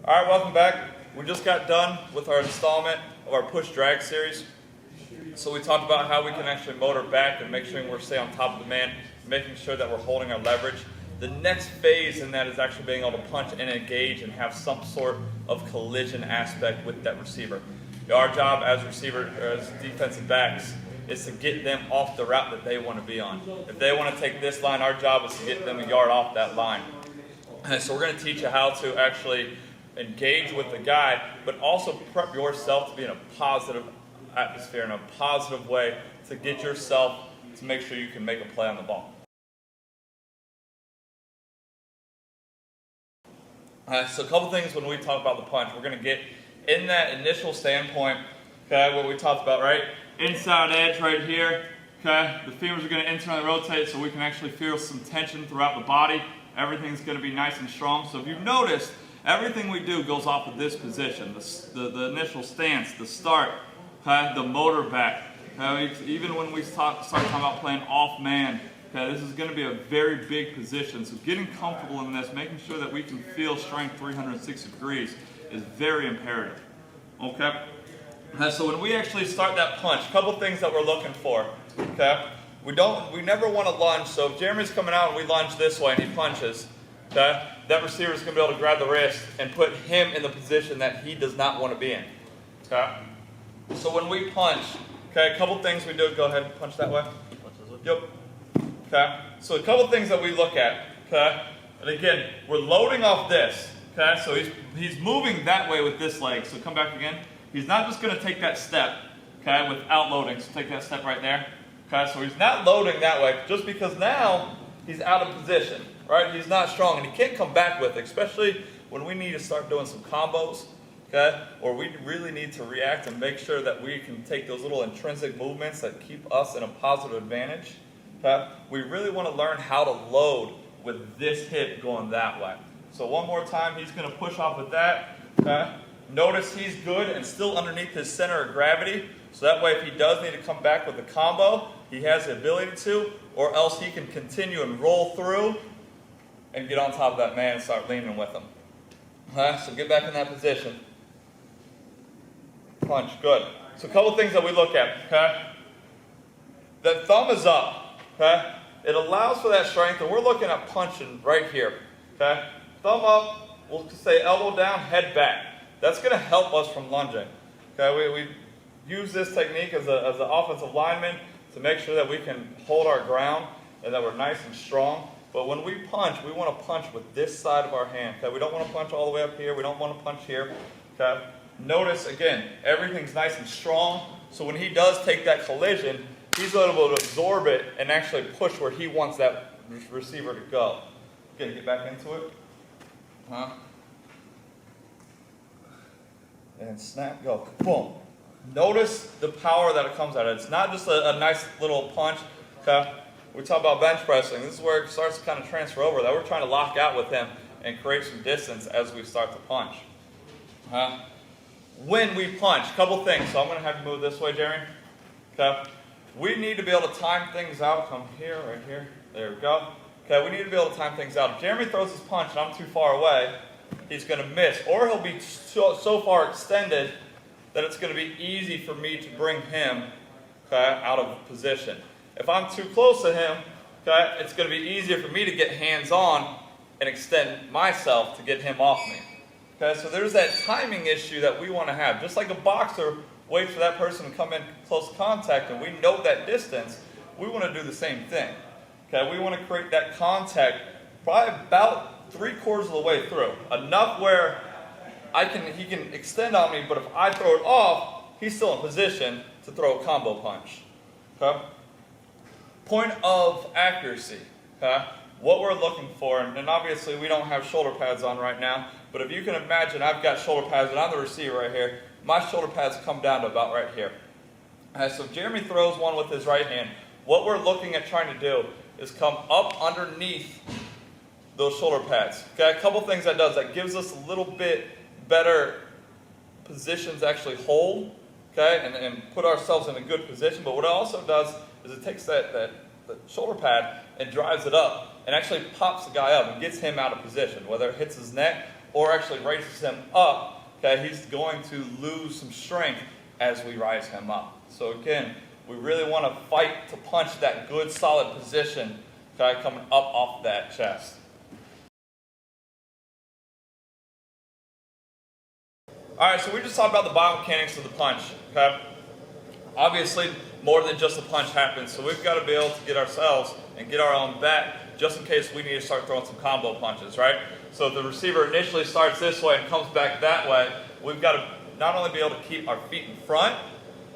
All right, welcome back. We just got done with our installment of our push drag series. So we talked about how we can actually motor back and make sure we're staying on top of the man, making sure that we're holding our leverage. The next phase in that is actually being able to punch and engage and have some sort of collision aspect with that receiver. Our job as defensive backs is to get them off the route that they want to be on. If they want to take this line, our job is to get them a yard off that line. And so we're going to teach you how to actually engage with the guy, but also prep yourself to be in a positive atmosphere, in a positive way to get yourself to make sure you can make a play on the ball. So a couple things when we talk about the punch. We're going to get in that initial standpoint, okay, what we talked about, right? Inside edge right here, okay? The femurs are going to internally rotate so we can actually feel some tension throughout the body. Everything's going to be nice and strong. So if you've noticed, everything we do goes off of this position, the initial stance, the start, okay, the motor back. Okay? Even when we start talking about playing off man, okay, this is going to be a very big position. So getting comfortable in this, making sure that we can feel strength 360 degrees is very imperative. Okay? So when we actually start that punch, a couple things that we're looking for. Okay? We never want to lunge. So if Jeremy's coming out and we lunge this way and he punches, okay, that receiver is going to be able to grab the wrist and put him in the position that he does not want to be in. Okay? So when we punch, okay, a couple things we do. Go ahead and punch that way. Yep. Okay? So a couple things that we look at. Okay? And again, we're loading off this. Okay? So he's moving that way with this leg. So come back again. He's not just going to take that step, okay, without loading. So take that step right there. Okay? So he's not loading that way just because now he's out of position. Right? He's not strong, and he can't come back with it, especially when we need to start doing some combos, okay? Or we really need to react and make sure that we can take those little intrinsic movements that keep us in a positive advantage, okay? We really want to learn how to load with this hip going that way. So one more time, he's going to push off with that, okay? Notice he's good and still underneath his center of gravity, so that way if he does need to come back with a combo, he has the ability to, or else he can continue and roll through and get on top of that man and start leaning with him. So get back in that position. Punch, good. So a couple things that we look at, okay? That thumb is up, okay? It allows for that strength, and we're looking at punching right here, okay? Thumb up, we'll say elbow down, head back. That's going to help us from lunging, okay? We use this technique as an offensive lineman to make sure that we can hold our ground and that we're nice and strong. But when we punch, we want to punch with this side of our hand. Okay? We don't want to punch all the way up here. We don't want to punch here. Okay? Notice, again, everything's nice and strong. So when he does take that collision, he's able to absorb it and actually push where he wants that receiver to go. Okay, get back into it. And snap, go. Boom. Notice the power that it comes out of. It's not just a nice little punch. Okay? We talk about bench pressing. This is where it starts to kind of transfer over. That we're trying to lock out with him and create some distance as we start to punch. When we punch, a couple things. So I'm going to have you move this way, Jeremy. Okay. We need to be able to time things out. Come here, right here. There we go. Okay. We need to be able to time things out. If Jeremy throws his punch and I'm too far away, he's going to miss, or he'll be so far extended that it's going to be easy for me to bring him, okay, out of position. If I'm too close to him, okay, it's going to be easier for me to get hands-on and extend myself to get him off me. Okay, so there's that timing issue that we want to have. Just like a boxer waits for that person to come in close contact and we know that distance, we want to do the same thing. Okay, we want to create that contact probably about 3/4 of the way through. Enough where he can extend on me, but if I throw it off, he's still in position to throw a combo punch. Okay? Point of accuracy, okay? What we're looking for, and obviously we don't have shoulder pads on right now, but if you can imagine, I've got shoulder pads and I'm the receiver right here. My shoulder pads come down to about right here. So if Jeremy throws one with his right hand, what we're looking at trying to do is come up underneath those shoulder pads. Okay, a couple things that does. That gives us a little bit better positions to actually hold, okay, and put ourselves in a good position. But what it also does is it takes that shoulder pad and drives it up and actually pops the guy up and gets him out of position, whether it hits his neck or actually raises him up, okay, he's going to lose some strength as we rise him up. So again, we really want to fight to punch that good solid position, okay, coming up off that chest. Alright, so we just talked about the biomechanics of the punch, okay? Obviously, more than just a punch happens, so we've got to be able to get ourselves and get our own back just in case we need to start throwing some combo punches, right? So if the receiver initially starts this way and comes back that way, we've got to not only be able to keep our feet in front,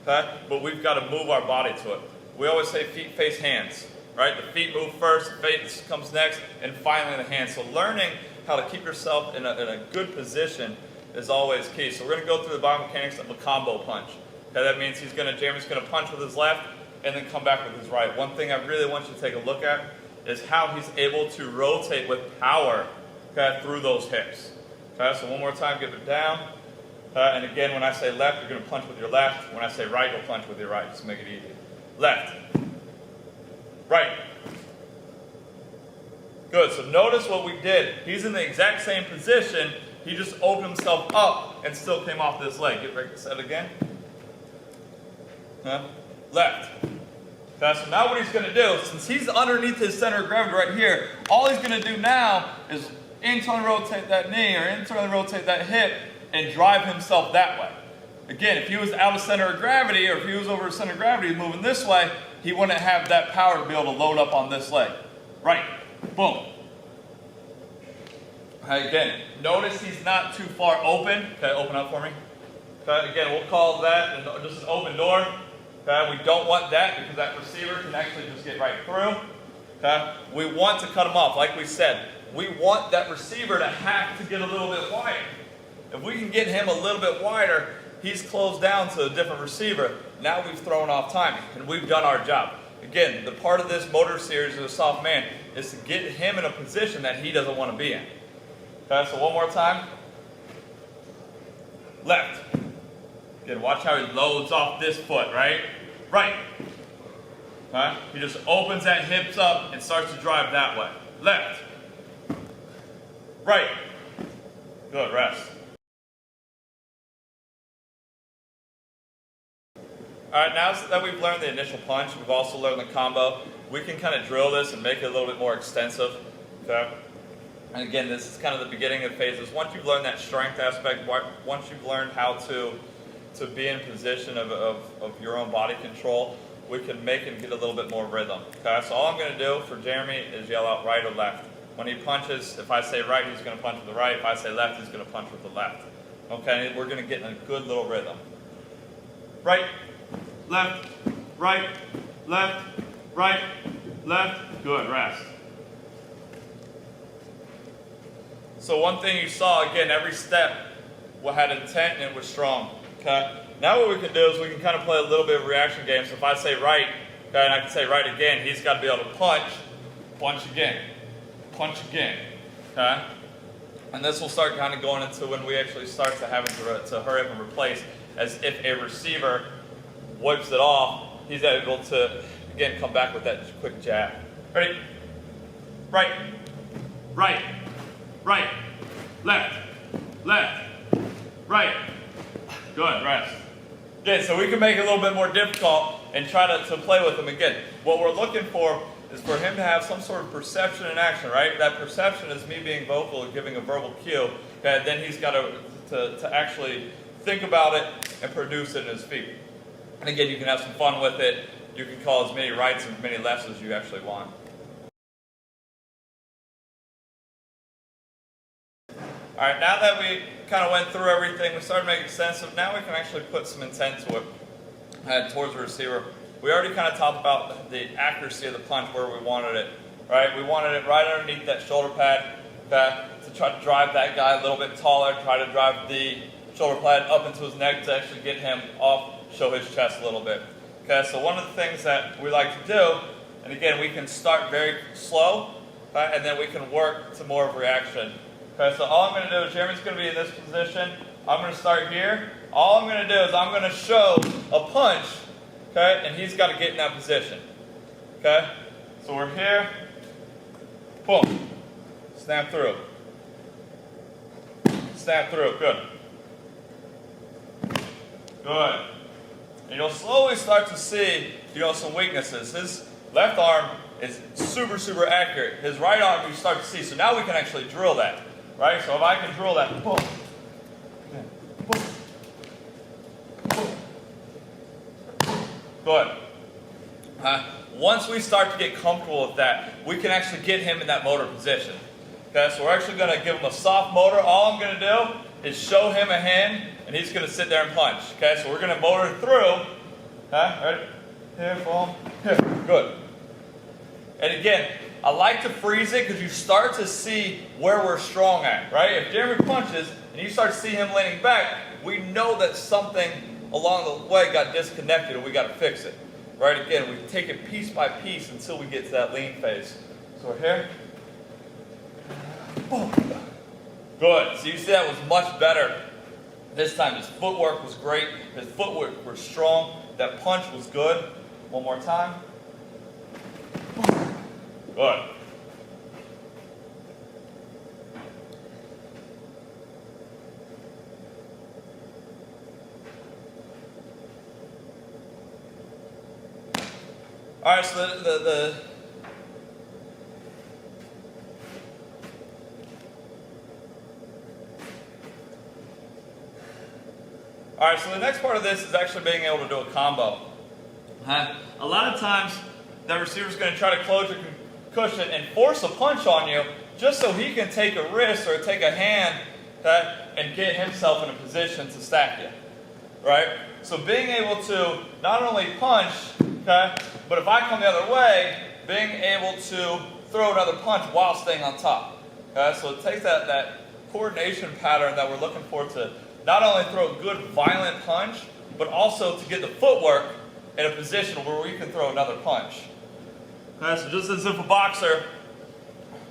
okay, but we've got to move our body to it. We always say feet face hands, right? The feet move first, the face comes next, and finally the hands. So learning how to keep yourself in a good position is always key. So we're going to go through the biomechanics of a combo punch. Okay, that means Jeremy's going to punch with his left and then come back with his right. One thing I really want you to take a look at is how he's able to rotate with power, okay, through those hips. Okay, so one more time, give it down. And again, when I say left, you're going to punch with your left. When I say right, you'll punch with your right, just to make it easy. Left. Right. Good, so notice what we did. He's in the exact same position. He just opened himself up and still came off this leg. Get ready to set again. Left. Okay, so now what he's going to do, since he's underneath his center of gravity right here, all he's going to do now is internally rotate that knee or internally rotate that hip and drive himself that way. Again, if he was out of center of gravity or if he was over center of gravity moving this way, he wouldn't have that power to be able to load up on this leg. Right. Boom. Okay, again, notice he's not too far open. Okay, open up for me. Okay, again, we'll call that just an open door. Okay, we don't want that because that receiver can actually just get right through. Okay, we want to cut him off. Like we said, we want that receiver to have to get a little bit wider. If we can get him a little bit wider, he's closed down to a different receiver. Now we've thrown off timing, and we've done our job. Again, the part of this motor series of the soft man is to get him in a position that he doesn't want to be in. Okay, so one more time. Left. Again, watch how he loads off this foot, right? Right. Okay, he just opens that hips up and starts to drive that way. Left. Right. Good, rest. Alright, now that we've learned the initial punch, we've also learned the combo, we can kind of drill this and make it a little bit more extensive. Okay? And again, this is kind of the beginning of phases. Once you've learned that strength aspect, once you've learned how to be in position of your own body control, we can make and get a little bit more rhythm. Okay, so all I'm going to do for Jeremy is yell out right or left. When he punches, if I say right, he's going to punch with the right. If I say left, he's going to punch with the left. Okay, we're going to get in a good little rhythm. Right, left, right, left, right, left. Good, rest. So one thing you saw, again, every step had intent and it was strong. Okay. Now what we can do is we can kind of play a little bit of reaction game. So if I say right, okay, and I can say right again, he's got to be able to punch, punch again, okay? And this will start kind of going into when we actually start to having to hurry up and replace, as if a receiver wipes it off, he's able to, again, come back with that quick jab. Ready? Right, right, right, left, left, right. Good, rest. Okay, so we can make it a little bit more difficult and try to play with him again. What we're looking for is for him to have some sort of perception in action, right? That perception is me being vocal and giving a verbal cue. Okay, then he's got to actually think about it and produce it in his feet. And again, you can have some fun with it. You can call as many rights and as many lefts as you actually want. All right, now that we kind of went through everything, we started making sense of, now we can actually put some intent to it towards the receiver. We already kind of talked about the accuracy of the punch, where we wanted it, right? We wanted it right underneath that shoulder pad, okay, to try to drive that guy a little bit taller, try to drive the shoulder pad up into his neck to actually get him off, show his chest a little bit. Okay, so one of the things that we like to do, and again, we can start very slow, okay, and then we can work to more of reaction. Okay, so all I'm going to do is Jeremy's going to be in this position. I'm going to start here. All I'm going to do is I'm going to show a punch, okay, and he's got to get in that position. Okay, so we're here. Boom. Snap through. snap through, good. Good. And you'll slowly start to see, some weaknesses. His left arm is super, super accurate. His right arm you start to see. So now we can actually drill that, right? So if I can drill that, boom, boom, boom. Good. Once we start to get comfortable with that, we can actually get him in that motor position. Okay, so we're actually going to give him a soft motor. All I'm going to do is show him a hand, and he's going to sit there and punch. Okay, so we're going to motor through. Ready? Here, boom, here. Good. And again, I like to freeze it because you start to see where we're strong at, right? If Jeremy punches and you start to see him leaning back, we know that something along the way got disconnected and we got to fix it. Right? Again, we take it piece by piece until we get to that lean phase. So we're here. Boom. Good. So you see that was much better. This time his footwork was great. His footwork was strong. That punch was good. One more time. Good. All right, so the next part of this is actually being able to do a combo. A lot of times, the receiver's going to try to close your cushion and force a punch on you just so he can take a wrist or take a hand and get himself in a position to stack you. Right? So being able to not only punch, but if I come the other way, being able to throw another punch while staying on top. So it takes that coordination pattern that we're looking for to not only throw a good violent punch, but also to get the footwork in a position where we can throw another punch. So just as if a boxer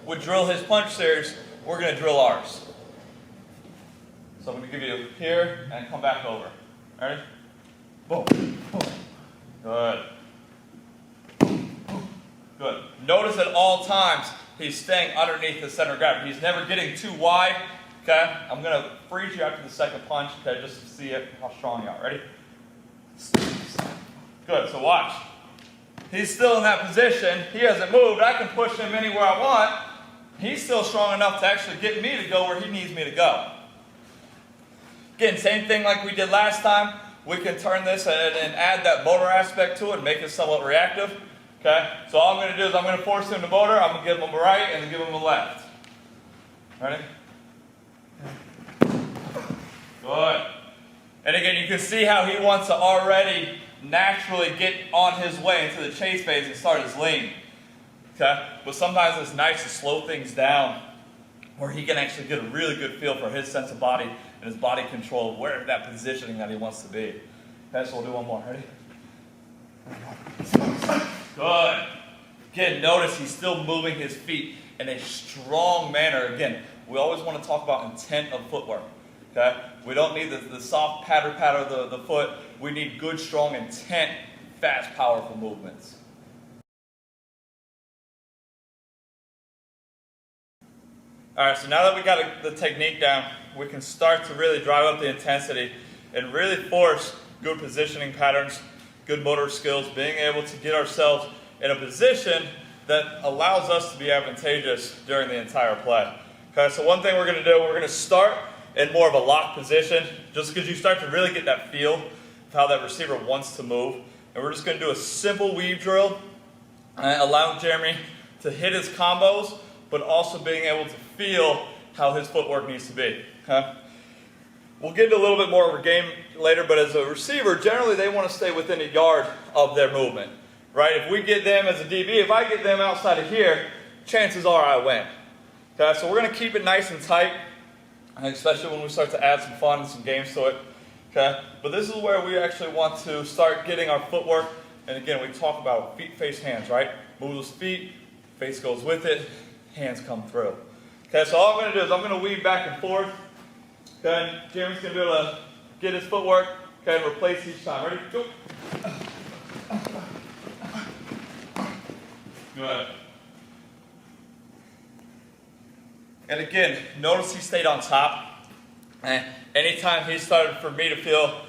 would drill his punch series, we're going to drill ours. So I'm going to give you here and come back over. Ready? Boom. Boom. Good. Good. Notice at all times he's staying underneath the center of gravity. He's never getting too wide. Okay? I'm going to freeze you after the second punch, okay, just to see how strong you are. Ready? Good. So watch. He's still in that position. He hasn't moved. I can push him anywhere I want. He's still strong enough to actually get me to go where he needs me to go. Again, same thing like we did last time. We can turn this and add that motor aspect to it and make it somewhat reactive. Okay? So all I'm going to do is I'm going to force him to motor. I'm going to give him a right and then give him a left. Ready? Good. And again, you can see how he wants to already naturally get on his way into the chase phase and start his lean. Okay? But sometimes it's nice to slow things down where he can actually get a really good feel for his sense of body and his body control, where that positioning that he wants to be. Okay, so we'll do one more. Ready? Good. Again, notice he's still moving his feet in a strong manner. Again, we always want to talk about intent of footwork. Okay? We don't need the soft patter of the foot. We need good, strong intent, fast, powerful movements. All right, so now that we got the technique down, we can start to really drive up the intensity and really force good positioning patterns, good motor skills, being able to get ourselves in a position that allows us to be advantageous during the entire play. Okay, so one thing we're going to do, we're going to start in more of a lock position, just because you start to really get that feel of how that receiver wants to move. And we're just going to do a simple weave drill, allowing Jeremy to hit his combos, but also being able to feel how his footwork needs to be. Okay? We'll get into a little bit more of a game later, but as a receiver, generally they want to stay within a yard of their movement. Right? If we get them as a DB, if I get them outside of here, chances are I win. Okay? So we're going to keep it nice and tight, especially when we start to add some fun and some games to it. Okay? But this is where we actually want to start getting our footwork. And again, we talk about feet, face, hands, right? Move those feet, face goes with it, hands come through. Okay, so all I'm going to do is I'm going to weave back and forth. Okay, Jeremy's going to be able to get his footwork, okay, and replace each time. Ready? Go. Good. And again, notice he stayed on top. And anytime he started for me to feel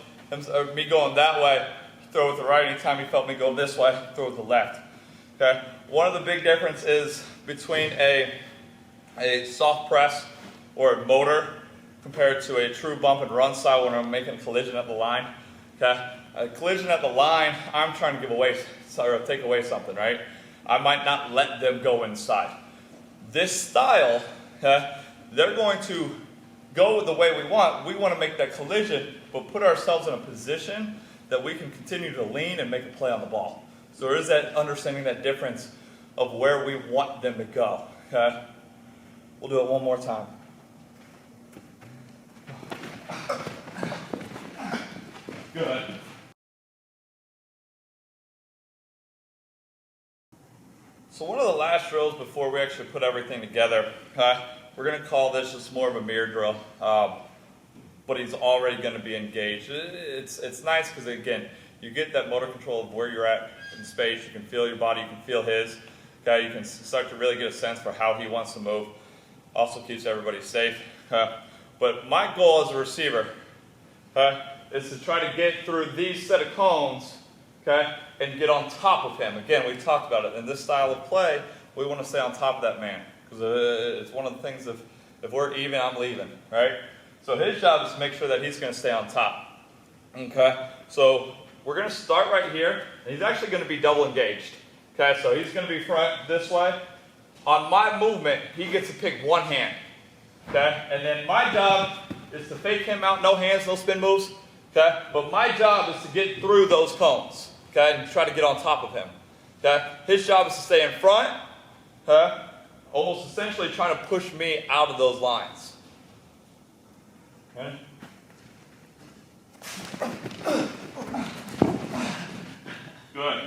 me going that way, throw with the right. Anytime he felt me go this way, throw with the left. Okay. One of the big differences between a soft press or a motor compared to a true bump and run style when I'm making a collision at the line. Okay. A collision at the line, I'm trying to give away or take away something, right? I might not let them go inside. This style, they're going to go the way we want. We want to make that collision, but put ourselves in a position that we can continue to lean and make a play on the ball. So there is that understanding, that difference of where we want them to go. Okay? We'll do it one more time. Good. So one of the last drills before we actually put everything together, we're going to call this just more of a mirror drill, but he's already going to be engaged. It's nice because, again, you get that motor control of where you're at in space. You can feel your body, you can feel his. Okay, you can start to really get a sense for how he wants to move. Also keeps everybody safe. But my goal as a receiver is to try to get through these set of cones, okay, and get on top of him. Again, we talked about it. In this style of play, we want to stay on top of that man. Because it's one of the things, if we're even, I'm leaving, right? So his job is to make sure that he's going to stay on top. Okay? So we're going to start right here. And he's actually going to be double engaged. Okay? So he's going to be front this way. On my movement, he gets to pick one hand. Okay? And then my job is to fake him out, no hands, no spin moves. Okay? But my job is to get through those cones. Okay? And try to get on top of him. Okay? His job is to stay in front. Okay? Almost essentially trying to push me out of those lines. Okay? Good.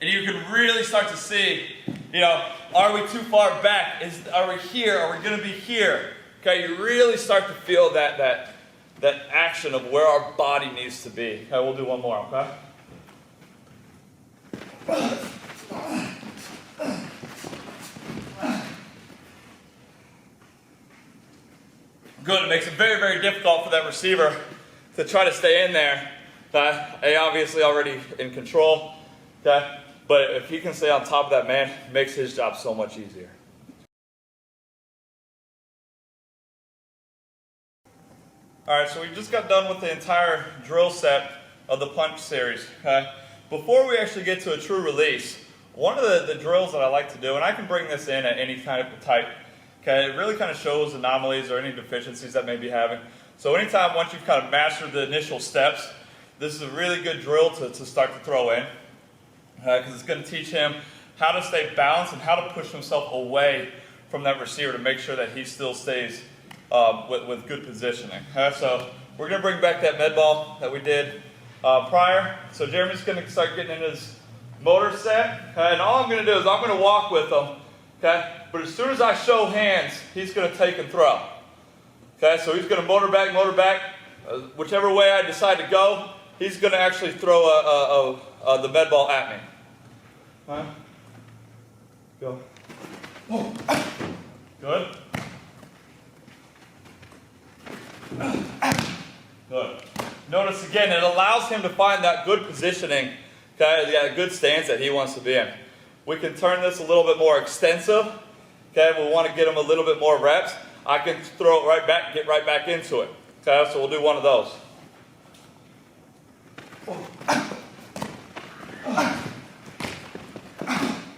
And you can really start to see, are we too far back? Are we here? Are we going to be here? Okay, you really start to feel that action of where our body needs to be. Okay, we'll do one more, okay? Good. It makes it very, very difficult for that receiver to try to stay in there. Okay? Obviously already in control. Okay? But if he can stay on top of that man, it makes his job so much easier. Alright, so we just got done with the entire drill set of the punch series. Okay? Before we actually get to a true release, one of the drills that I like to do, and I can bring this in at any kind of type, okay, it really kind of shows anomalies or any deficiencies that may be having. So anytime once you've kind of mastered the initial steps, this is a really good drill to start to throw in, because it's going to teach him how to stay balanced and how to push himself away from that receiver to make sure that he still stays with good positioning. So we're going to bring back that med ball that we did prior. So Jeremy's going to start getting in his motor set, and all I'm going to do is I'm going to walk with him. Okay? But as soon as I show hands, he's going to take and throw. Okay? So he's going to motor back, whichever way I decide to go, he's going to actually throw the med ball at me. Go. Good. Good. Notice again, it allows him to find that good positioning, okay, that good stance that he wants to be in. We can turn this a little bit more extensive. Okay, we want to get him a little bit more reps. I can throw it right back, get right back into it. Okay, so we'll do one of those.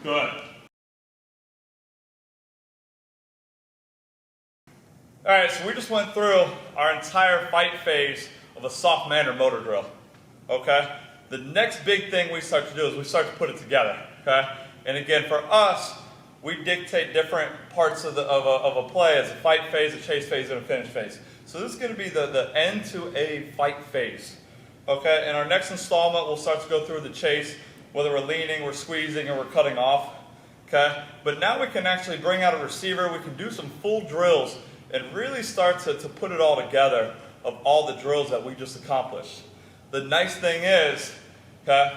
Good. Alright, so we just went through our entire fight phase of a soft man or motor drill. Okay? The next big thing we start to do is we start to put it together. Okay? And again, for us, we dictate different parts of a play as a fight phase, a chase phase, and a finish phase. So this is going to be the end to a fight phase. Okay? In our next installment, we'll start to go through the chase, whether we're leaning, we're squeezing, or we're cutting off. Okay? But now we can actually bring out a receiver. We can do some full drills and really start to put it all together of all the drills that we just accomplished. The nice thing is, okay,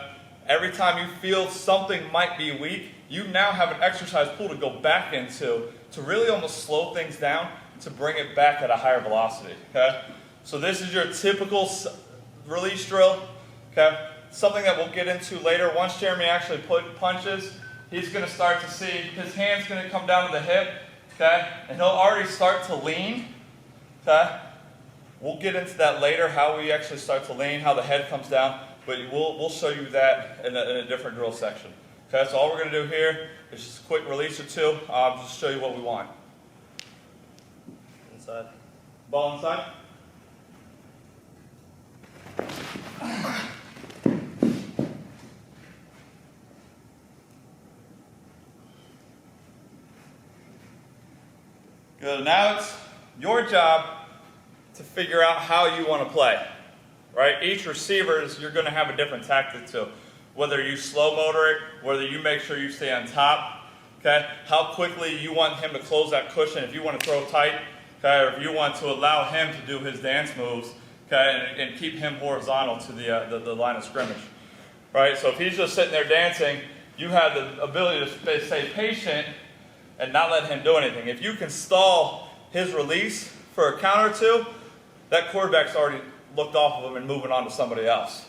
every time you feel something might be weak, you now have an exercise pool to go back into to really almost slow things down to bring it back at a higher velocity, okay? So this is your typical release drill, okay? Something that we'll get into later. Once Jeremy actually punches, he's gonna start to see his hand's gonna come down to the hip, okay? And he'll already start to lean, okay? We'll get into that later, how we actually start to lean, how the head comes down, but we'll show you that in a different drill section. Okay, so all we're gonna do here is just a quick release or two, just show you what we want. Inside. Ball inside. Good, now it's your job to figure out how you want to play, right? Each receiver, you're going to have a different tactic to. Whether you slow motor it, whether you make sure you stay on top, okay? How quickly you want him to close that cushion, if you want to throw tight, okay? Or if you want to allow him to do his dance moves, okay? And keep him horizontal to the line of scrimmage, right? So if he's just sitting there dancing, you have the ability to stay patient and not let him do anything. If you can stall his release for a count or two, that quarterback's already looked off of him and moving on to somebody else.